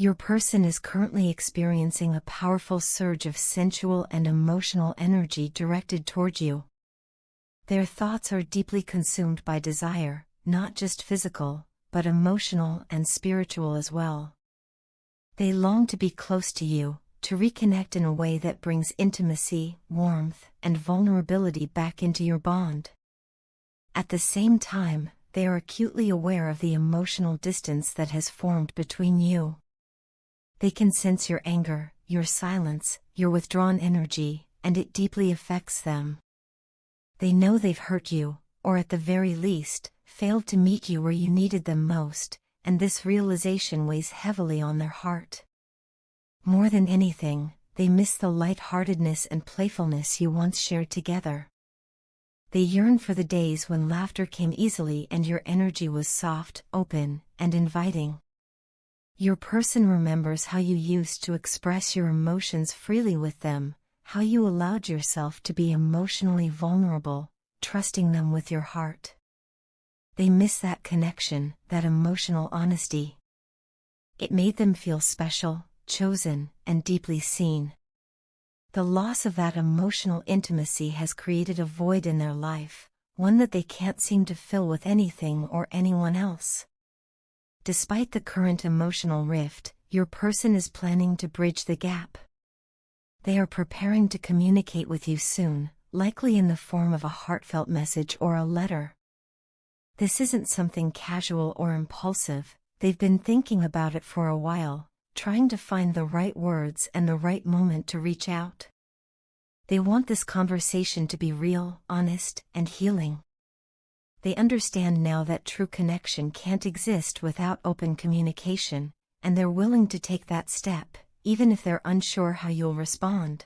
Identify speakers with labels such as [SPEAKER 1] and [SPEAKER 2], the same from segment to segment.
[SPEAKER 1] Your person is currently experiencing a powerful surge of sensual and emotional energy directed toward you. Their thoughts are deeply consumed by desire, not just physical, but emotional and spiritual as well. They long to be close to you, to reconnect in a way that brings intimacy, warmth, and vulnerability back into your bond. At the same time, they are acutely aware of the emotional distance that has formed between you. They can sense your anger, your silence, your withdrawn energy, and it deeply affects them. They know they've hurt you, or at the very least, failed to meet you where you needed them most, and this realization weighs heavily on their heart. More than anything, they miss the light-heartedness and playfulness you once shared together. They yearn for the days when laughter came easily and your energy was soft, open, and inviting. Your person remembers how you used to express your emotions freely with them, how you allowed yourself to be emotionally vulnerable, trusting them with your heart. They miss that connection, that emotional honesty. It made them feel special, chosen, and deeply seen. The loss of that emotional intimacy has created a void in their life, one that they can't seem to fill with anything or anyone else. Despite the current emotional rift, your person is planning to bridge the gap. They are preparing to communicate with you soon, likely in the form of a heartfelt message or a letter. This isn't something casual or impulsive, they've been thinking about it for a while, trying to find the right words and the right moment to reach out. They want this conversation to be real, honest, and healing. They understand now that true connection can't exist without open communication, and they're willing to take that step, even if they're unsure how you'll respond.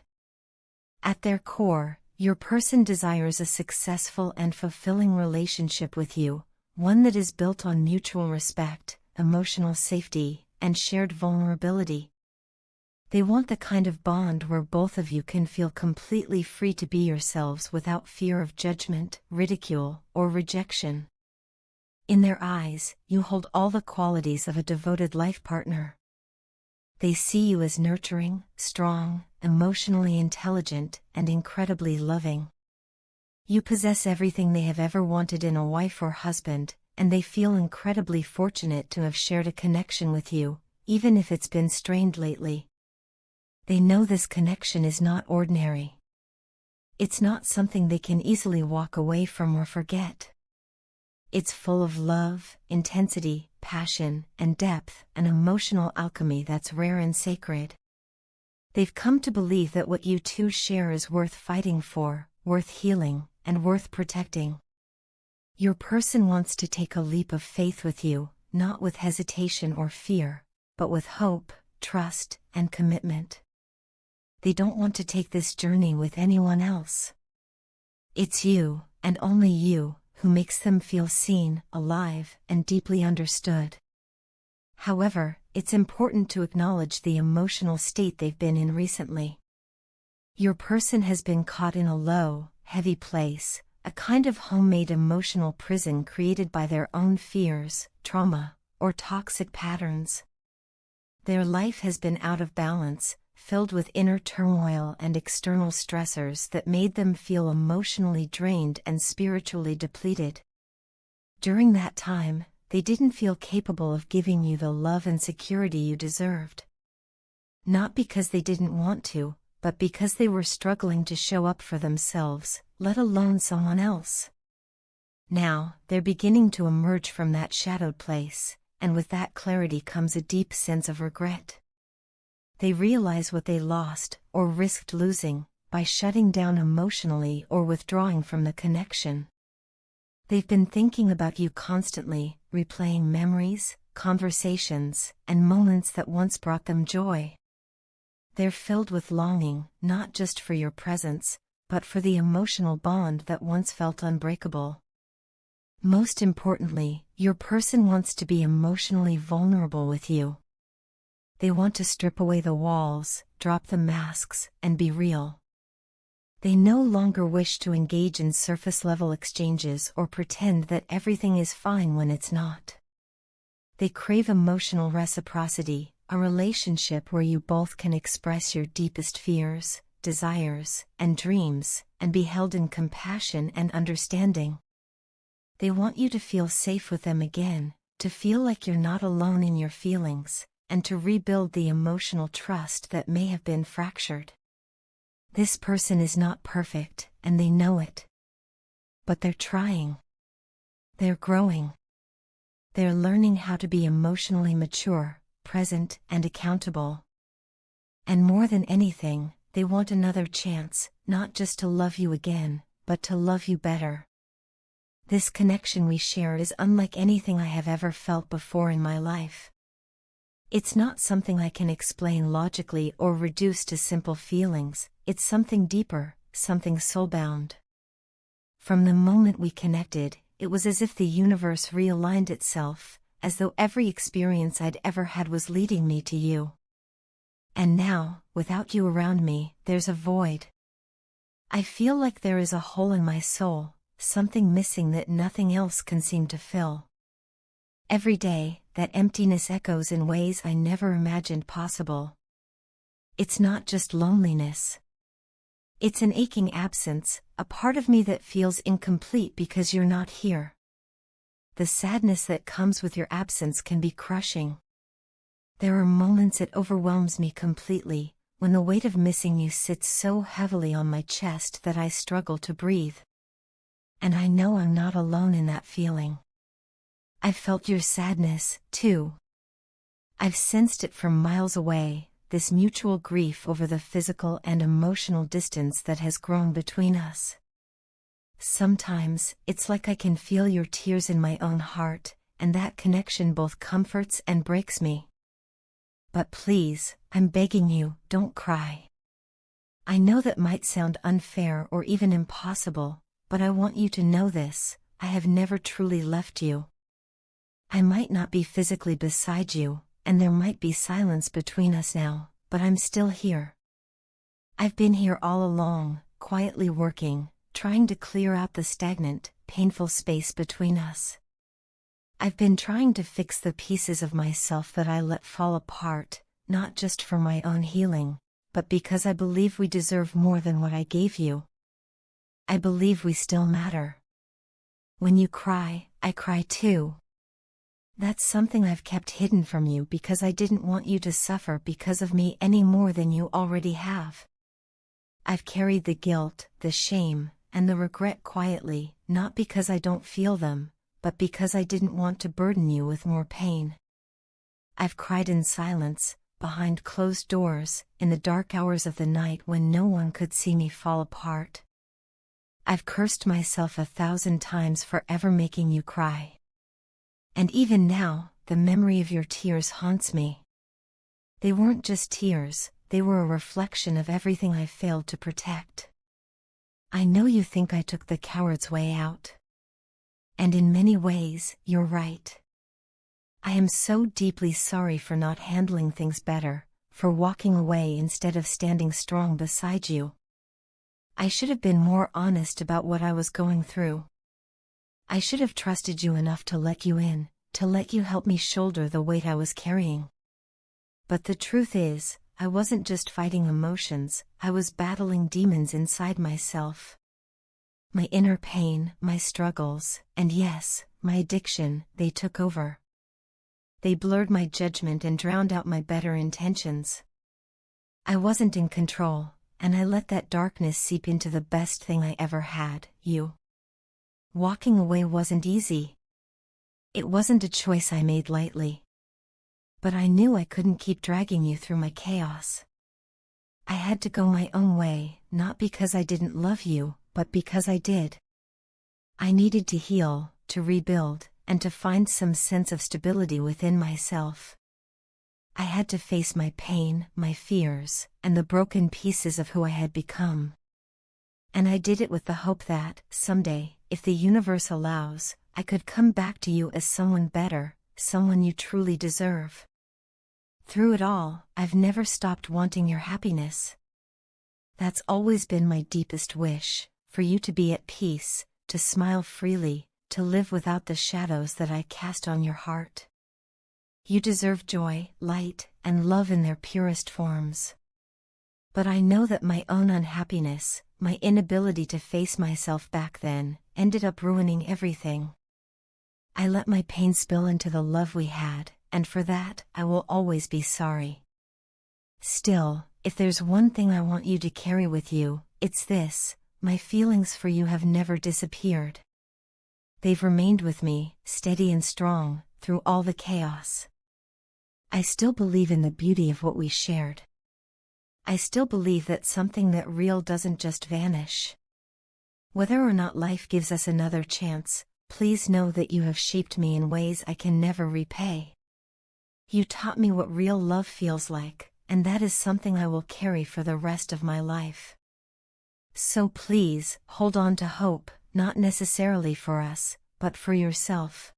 [SPEAKER 1] At their core, your person desires a successful and fulfilling relationship with you, one that is built on mutual respect, emotional safety, and shared vulnerability. They want the kind of bond where both of you can feel completely free to be yourselves without fear of judgment, ridicule, or rejection. In their eyes, you hold all the qualities of a devoted life partner. They see you as nurturing, strong, emotionally intelligent, and incredibly loving. You possess everything they have ever wanted in a wife or husband, and they feel incredibly fortunate to have shared a connection with you, even if it's been strained lately. They know this connection is not ordinary. It's not something they can easily walk away from or forget. It's full of love, intensity, passion, and depth, an emotional alchemy that's rare and sacred. They've come to believe that what you two share is worth fighting for, worth healing, and worth protecting. Your person wants to take a leap of faith with you, not with hesitation or fear, but with hope, trust, and commitment. They don't want to take this journey with anyone else. It's you, and only you, who makes them feel seen, alive, and deeply understood. However, it's important to acknowledge the emotional state they've been in recently. Your person has been caught in a low, heavy place, a kind of homemade emotional prison created by their own fears, trauma, or toxic patterns. Their life has been out of balance, filled with inner turmoil and external stressors that made them feel emotionally drained and spiritually depleted. During that time, they didn't feel capable of giving you the love and security you deserved. Not because they didn't want to, but because they were struggling to show up for themselves, let alone someone else. Now, they're beginning to emerge from that shadowed place, and with that clarity comes a deep sense of regret. They realize what they lost, or risked losing, by shutting down emotionally or withdrawing from the connection. They've been thinking about you constantly, replaying memories, conversations, and moments that once brought them joy. They're filled with longing, not just for your presence, but for the emotional bond that once felt unbreakable. Most importantly, your person wants to be emotionally vulnerable with you. They want to strip away the walls, drop the masks, and be real. They no longer wish to engage in surface-level exchanges or pretend that everything is fine when it's not. They crave emotional reciprocity, a relationship where you both can express your deepest fears, desires, and dreams, and be held in compassion and understanding. They want you to feel safe with them again, to feel like you're not alone in your feelings, and to rebuild the emotional trust that may have been fractured. This person is not perfect, and they know it. But they're trying. They're growing. They're learning how to be emotionally mature, present, and accountable. And more than anything, they want another chance, not just to love you again, but to love you better. This connection we share is unlike anything I have ever felt before in my life. It's not something I can explain logically or reduce to simple feelings, it's something deeper, something soul-bound. From the moment we connected, it was as if the universe realigned itself, as though every experience I'd ever had was leading me to you. And now, without you around me, there's a void. I feel like there is a hole in my soul, something missing that nothing else can seem to fill. Every day, that emptiness echoes in ways I never imagined possible. It's not just loneliness. It's an aching absence, a part of me that feels incomplete because you're not here. The sadness that comes with your absence can be crushing. There are moments it overwhelms me completely, when the weight of missing you sits so heavily on my chest that I struggle to breathe. And I know I'm not alone in that feeling. I've felt your sadness, too. I've sensed it from miles away, this mutual grief over the physical and emotional distance that has grown between us. Sometimes, it's like I can feel your tears in my own heart, and that connection both comforts and breaks me. But please, I'm begging you, don't cry. I know that might sound unfair or even impossible, but I want you to know this, I have never truly left you. I might not be physically beside you, and there might be silence between us now, but I'm still here. I've been here all along, quietly working, trying to clear out the stagnant, painful space between us. I've been trying to fix the pieces of myself that I let fall apart, not just for my own healing, but because I believe we deserve more than what I gave you. I believe we still matter. When you cry, I cry too. That's something I've kept hidden from you because I didn't want you to suffer because of me any more than you already have. I've carried the guilt, the shame, and the regret quietly, not because I don't feel them, but because I didn't want to burden you with more pain. I've cried in silence, behind closed doors, in the dark hours of the night when no one could see me fall apart. I've cursed myself 1,000 times for ever making you cry. And even now, the memory of your tears haunts me. They weren't just tears, they were a reflection of everything I failed to protect. I know you think I took the coward's way out. And in many ways, you're right. I am so deeply sorry for not handling things better, for walking away instead of standing strong beside you. I should have been more honest about what I was going through. I should have trusted you enough to let you in, to let you help me shoulder the weight I was carrying. But the truth is, I wasn't just fighting emotions, I was battling demons inside myself. My inner pain, my struggles, and yes, my addiction, they took over. They blurred my judgment and drowned out my better intentions. I wasn't in control, and I let that darkness seep into the best thing I ever had, you. Walking away wasn't easy. It wasn't a choice I made lightly. But I knew I couldn't keep dragging you through my chaos. I had to go my own way, not because I didn't love you, but because I did. I needed to heal, to rebuild, and to find some sense of stability within myself. I had to face my pain, my fears, and the broken pieces of who I had become. And I did it with the hope that, someday, if the universe allows, I could come back to you as someone better, someone you truly deserve. Through it all, I've never stopped wanting your happiness. That's always been my deepest wish, for you to be at peace, to smile freely, to live without the shadows that I cast on your heart. You deserve joy, light, and love in their purest forms. But I know that my own unhappiness, my inability to face myself back then, ended up ruining everything. I let my pain spill into the love we had, and for that, I will always be sorry. Still, if there's one thing I want you to carry with you, it's this: my feelings for you have never disappeared. They've remained with me, steady and strong, through all the chaos. I still believe in the beauty of what we shared. I still believe that something that real doesn't just vanish. Whether or not life gives us another chance, please know that you have shaped me in ways I can never repay. You taught me what real love feels like, and that is something I will carry for the rest of my life. So please, hold on to hope, not necessarily for us, but for yourself.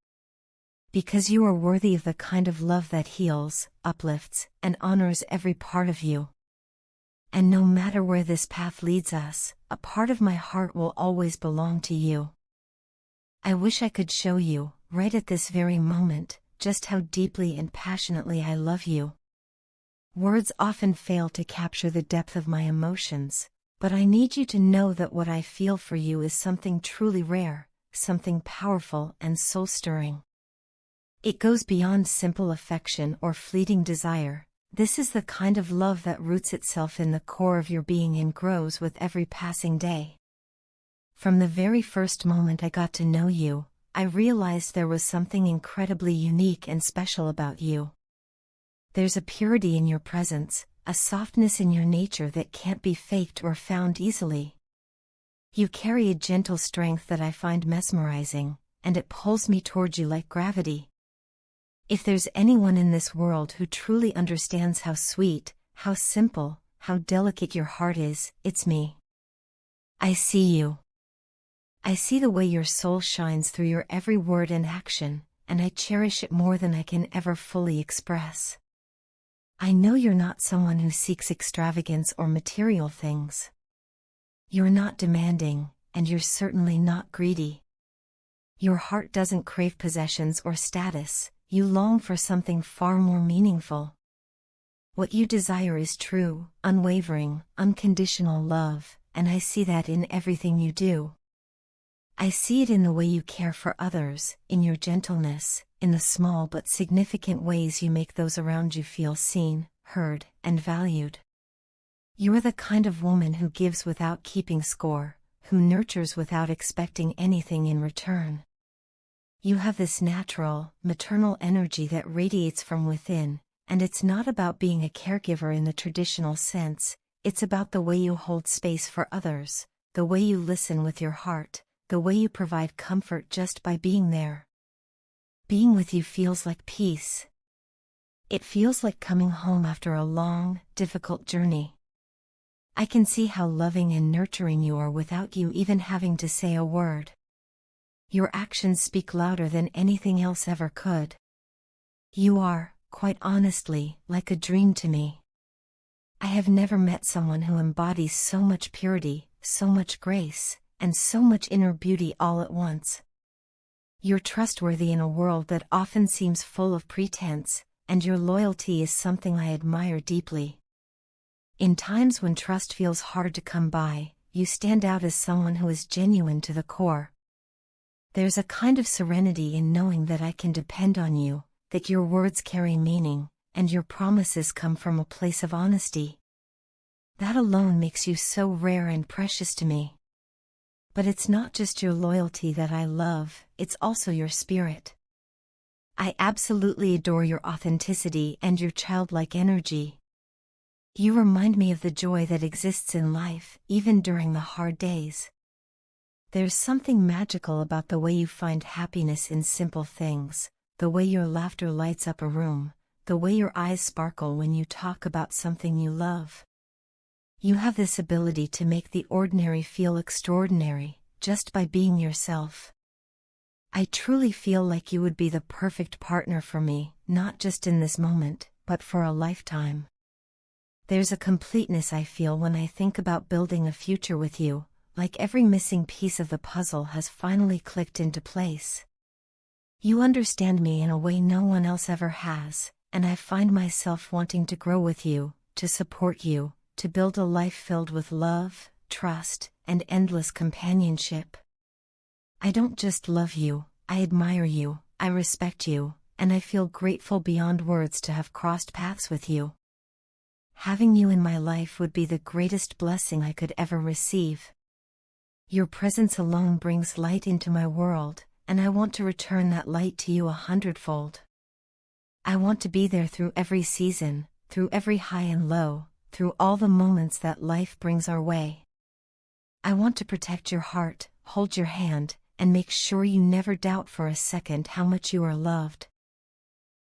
[SPEAKER 1] Because you are worthy of the kind of love that heals, uplifts, and honors every part of you. And no matter where this path leads us, a part of my heart will always belong to you. I wish I could show you, right at this very moment, just how deeply and passionately I love you. Words often fail to capture the depth of my emotions, but I need you to know that what I feel for you is something truly rare, something powerful and soul-stirring. It goes beyond simple affection or fleeting desire. This is the kind of love that roots itself in the core of your being and grows with every passing day. From the very first moment I got to know you, I realized there was something incredibly unique and special about you. There's a purity in your presence, a softness in your nature that can't be faked or found easily. You carry a gentle strength that I find mesmerizing, and it pulls me toward you like gravity. If there's anyone in this world who truly understands how sweet, how simple, how delicate your heart is, it's me. I see you. I see the way your soul shines through your every word and action, and I cherish it more than I can ever fully express. I know you're not someone who seeks extravagance or material things. You're not demanding, and you're certainly not greedy. Your heart doesn't crave possessions or status. You long for something far more meaningful. What you desire is true, unwavering, unconditional love, and I see that in everything you do. I see it in the way you care for others, in your gentleness, in the small but significant ways you make those around you feel seen, heard, and valued. You are the kind of woman who gives without keeping score, who nurtures without expecting anything in return. You have this natural, maternal energy that radiates from within, and it's not about being a caregiver in the traditional sense, it's about the way you hold space for others, the way you listen with your heart, the way you provide comfort just by being there. Being with you feels like peace. It feels like coming home after a long, difficult journey. I can see how loving and nurturing you are without you even having to say a word. Your actions speak louder than anything else ever could. You are, quite honestly, like a dream to me. I have never met someone who embodies so much purity, so much grace, and so much inner beauty all at once. You're trustworthy in a world that often seems full of pretense, and your loyalty is something I admire deeply. In times when trust feels hard to come by, you stand out as someone who is genuine to the core. There's a kind of serenity in knowing that I can depend on you, that your words carry meaning, and your promises come from a place of honesty. That alone makes you so rare and precious to me. But it's not just your loyalty that I love, it's also your spirit. I absolutely adore your authenticity and your childlike energy. You remind me of the joy that exists in life, even during the hard days. There's something magical about the way you find happiness in simple things, the way your laughter lights up a room, the way your eyes sparkle when you talk about something you love. You have this ability to make the ordinary feel extraordinary, just by being yourself. I truly feel like you would be the perfect partner for me, not just in this moment, but for a lifetime. There's a completeness I feel when I think about building a future with you, like every missing piece of the puzzle has finally clicked into place. You understand me in a way no one else ever has, and I find myself wanting to grow with you, to support you, to build a life filled with love, trust, and endless companionship. I don't just love you, I admire you, I respect you, and I feel grateful beyond words to have crossed paths with you. Having you in my life would be the greatest blessing I could ever receive. Your presence alone brings light into my world, and I want to return that light to you 100-fold. I want to be there through every season, through every high and low, through all the moments that life brings our way. I want to protect your heart, hold your hand, and make sure you never doubt for a second how much you are loved.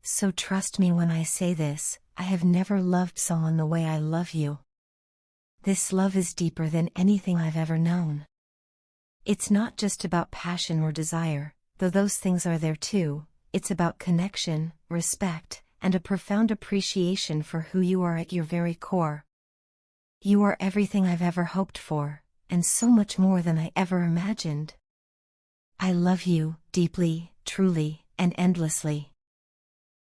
[SPEAKER 1] So trust me when I say this, I have never loved someone the way I love you. This love is deeper than anything I've ever known. It's not just about passion or desire, though those things are there too. It's about connection, respect, and a profound appreciation for who you are at your very core. You are everything I've ever hoped for, and so much more than I ever imagined. I love you, deeply, truly, and endlessly.